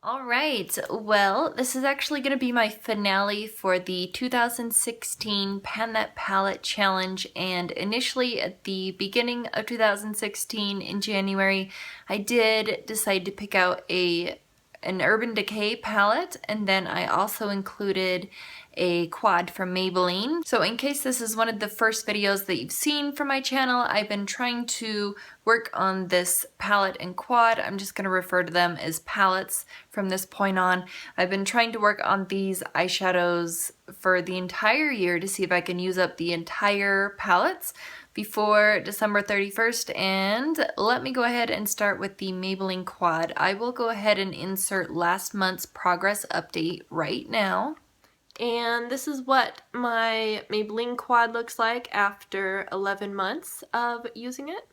Alright, well, this is actually going to be my finale for the 2016 Pan That Palette Challenge, and initially at the beginning of 2016 in January, I did decide to pick out an Urban Decay palette, and then I also included a quad from Maybelline. So in case this is one of the first videos that you've seen from my channel, I've been trying to work on this palette and quad. I'm just going to refer to them as palettes from this point on. I've been trying to work on these eyeshadows for the entire year to see if I can use up the entire palettes before December 31st, and let me go ahead and start with the Maybelline quad. I will go ahead and insert last month's progress update right now. And this is what my Maybelline quad looks like after 11 months of using it.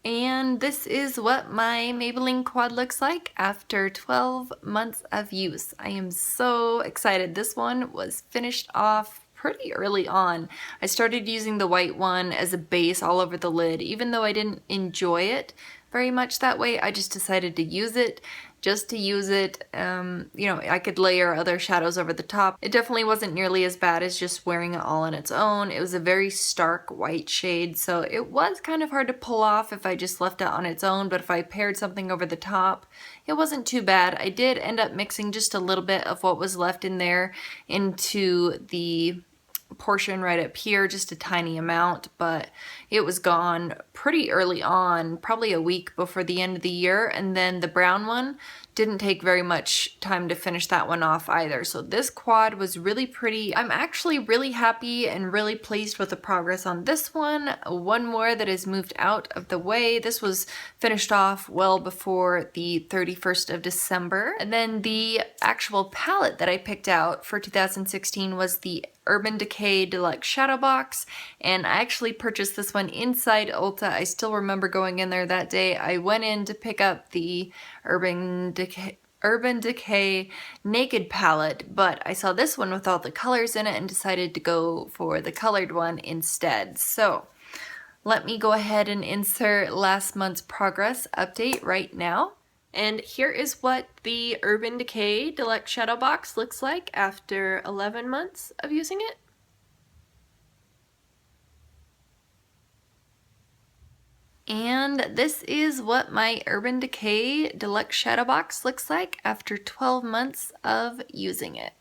And this is what my Maybelline quad looks like after 12 months of use. I am so excited. This one was finished off pretty early on. I started using the white one as a base all over the lid. Even though I didn't enjoy it very much that way, I just decided to use it just to use it. You know, I could layer other shadows over the top. It definitely wasn't nearly as bad as just wearing it all on its own. It was a very stark white shade, so it was kind of hard to pull off if I just left it on its own, but if I paired something over the top, it wasn't too bad. I did end up mixing just a little bit of what was left in there into the portion right up here, just a tiny amount, but it was gone pretty early on, probably a week before the end of the year. And then the brown one didn't take very much time to finish that one off either. So this quad was really pretty. I'm actually really happy and really pleased with the progress on this one. One more that is moved out of the way. This was finished off well before the 31st of December. And then the actual palette that I picked out for 2016 was the Urban Decay Deluxe Shadow Box, and I actually purchased this one inside Ulta. I still remember going in there that day. I went in to pick up the Urban Decay Naked palette, but I saw this one with all the colors in it and decided to go for the colored one instead. So let me go ahead and insert last month's progress update right now. And here is what the Urban Decay Deluxe Shadow Box looks like after 11 months of using it. And this is what my Urban Decay Deluxe Shadow Box looks like after 12 months of using it.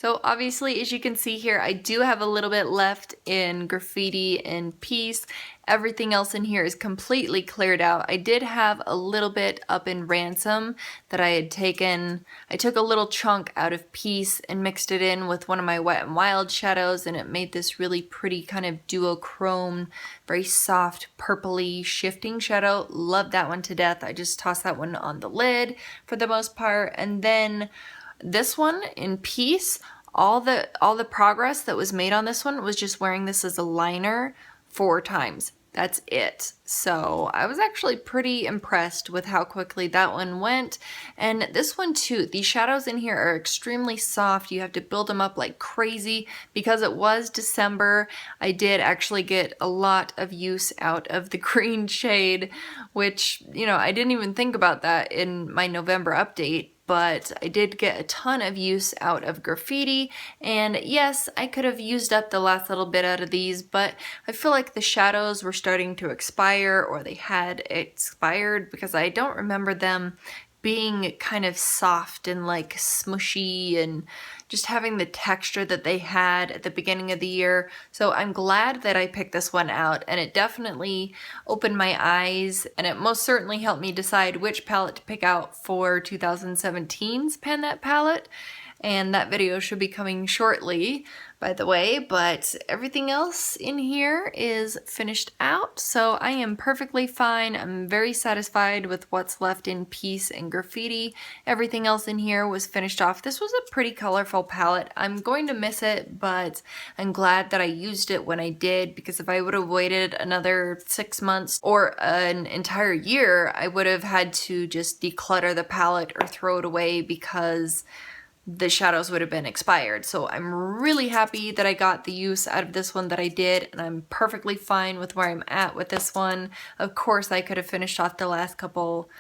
So obviously, as you can see here, I do have a little bit left in Graffiti and Peace. Everything else in here is completely cleared out. I did have a little bit up in Ransom that I had taken. I took a little chunk out of Peace and mixed it in with one of my Wet n Wild shadows, and it made this really pretty kind of duochrome, very soft, purpley, shifting shadow. Love that one to death. I just tossed that one on the lid for the most part. And then this one in Peace, all the progress that was made on this one was just wearing this as a liner 4 times. That's it. So I was actually pretty impressed with how quickly that one went. And this one too, the shadows in here are extremely soft. You have to build them up like crazy. Because it was December, I did actually get a lot of use out of the green shade, which, you know, I didn't even think about that in my November update. But I did get a ton of use out of Graffiti, and yes, I could have used up the last little bit out of these, but I feel like the shadows were starting to expire, or they had expired, because I don't remember them being kind of soft and like smushy and just having the texture that they had at the beginning of the year. So I'm glad that I picked this one out, and it definitely opened my eyes, and it most certainly helped me decide which palette to pick out for 2017's Pan That palette. And that video should be coming shortly, by the way, but everything else in here is finished out, so I am perfectly fine. I'm very satisfied with what's left in Peace and Graffiti. Everything else in here was finished off. This was a pretty colorful palette. I'm going to miss it, but I'm glad that I used it when I did, because if I would have waited another 6 months or an entire year, I would have had to just declutter the palette or throw it away, because the shadows would have been expired. So I'm really happy that I got the use out of this one that I did, and I'm perfectly fine with where I'm at with this one. Of course, I could have finished off the last couple,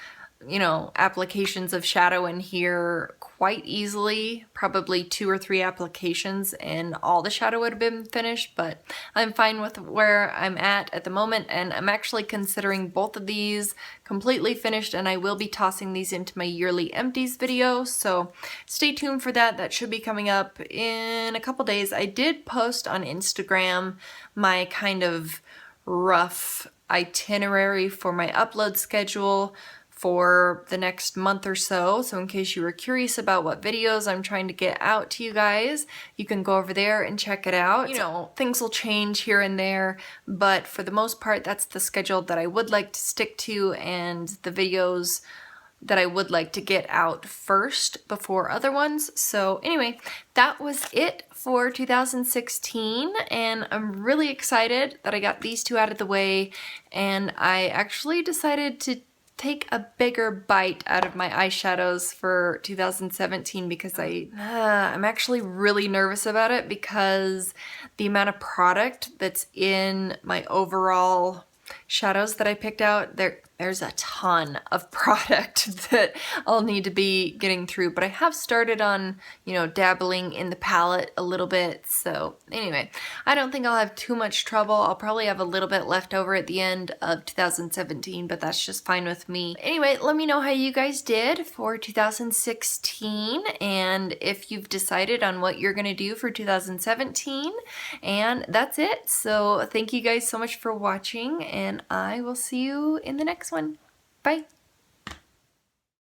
you know, applications of shadow in here quite easily, probably 2 or 3 applications and all the shadow would have been finished, but I'm fine with where I'm at the moment, and I'm actually considering both of these completely finished, and I will be tossing these into my yearly empties video, so stay tuned for that. That should be coming up in a couple days. I did post on Instagram my kind of rough itinerary for my upload schedule for the next month or so. So in case you were curious about what videos I'm trying to get out to you guys, you can go over there and check it out. You know, things will change here and there, but for the most part, that's the schedule that I would like to stick to and the videos that I would like to get out first before other ones. So anyway, that was it for 2016, and I'm really excited that I got these two out of the way, and I actually decided to take a bigger bite out of my eyeshadows for 2017 because I'm actually really nervous about it because the amount of product that's in my overall shadows that I picked out, there's a ton of product that I'll need to be getting through, but I have started on, you know, dabbling in the palette a little bit. So anyway, I don't think I'll have too much trouble. I'll probably have a little bit left over at the end of 2017, but that's just fine with me. Anyway, let me know how you guys did for 2016 and if you've decided on what you're gonna do for 2017. And that's it. So thank you guys so much for watching, and I will see you in the next one. Bye.